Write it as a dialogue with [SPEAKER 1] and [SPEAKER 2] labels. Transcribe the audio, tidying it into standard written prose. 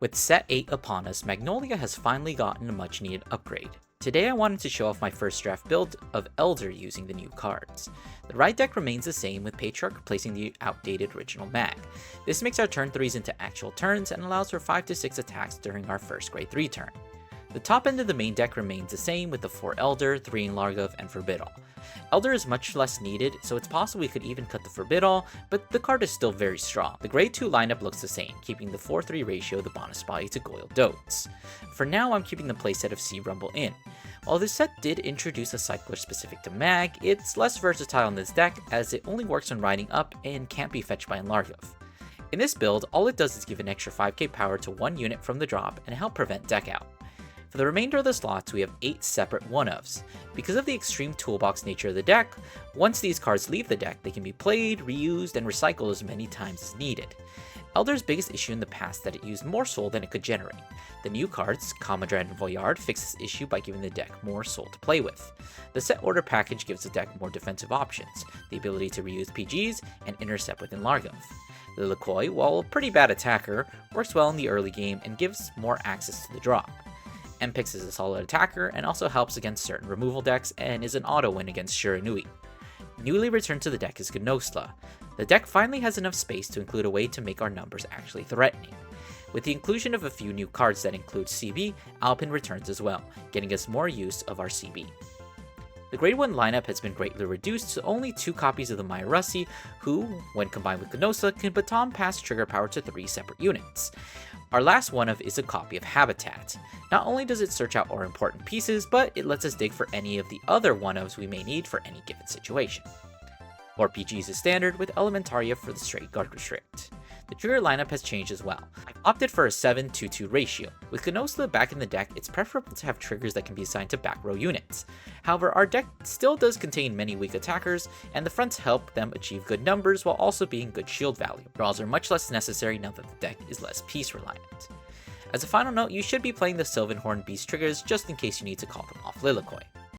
[SPEAKER 1] With set 8 upon us, Magnolia has finally gotten a much needed upgrade. Today I wanted to show off my first draft build of Elder using the new cards. The ride deck remains the same, with Patriarch replacing the outdated original mag. This makes our turn 3s into actual turns and allows for 5 to 6 attacks during our first grade 3 turn. The top end of the main deck remains the same, with the 4 Elder, 3 Largov, and Forbidal. Elder is much less needed, so it's possible we could even cut the Forbidal, but the card is still very strong. The grade 2 lineup looks the same, keeping the 4-3 ratio the bonus body to Goyle Dotes. For now, I'm keeping the playset of Sea Rumble in. While this set did introduce a cycler specific to mag, it's less versatile in this deck, as it only works when riding up and can't be fetched by Largov. In this build, all it does is give an extra 5k power to one unit from the drop and help prevent deck out. For the remainder of the slots, we have 8 separate ONE-OFS. Because of the extreme toolbox nature of the deck, once these cards leave the deck, they can be played, reused, and recycled as many times as needed. Elder's biggest issue in the past is that it used more soul than it could generate. The new cards, Commandant and Voyard, fix this issue by giving the deck more soul to play with. The set order package gives the deck more defensive options, the ability to reuse PGs, and intercept within Largov. The Lil'Koi, while a pretty bad attacker, works well in the early game and gives more access to the drop. Mpix is a solid attacker and also helps against certain removal decks and is an auto win against Shiranui. Newly returned to the deck is Gnosla. The deck finally has enough space to include a way to make our numbers actually threatening. With the inclusion of a few new cards that include CB, Alpin returns as well, getting us more use of our CB. The grade 1 lineup has been greatly reduced to only 2 copies of the Mayorasi, who, when combined with Gnosla, can baton pass trigger power to 3 separate units. Our last one-of is a copy of Habitat. Not only does it search out our important pieces, but it lets us dig for any of the other one-ofs we may need for any given situation. More PGs is standard, with Elementaria for the straight guard restrict. The trigger lineup has changed as well. I've opted for a 7-2-2 ratio. With Gnosla back in the deck, it's preferable to have triggers that can be assigned to back row units. However, our deck still does contain many weak attackers, and the fronts help them achieve good numbers while also being good shield value. Draws are much less necessary now that the deck is less piece reliant. As a final note, you should be playing the Sylvan Horn Beast triggers just in case you need to call them off Lil'Koi.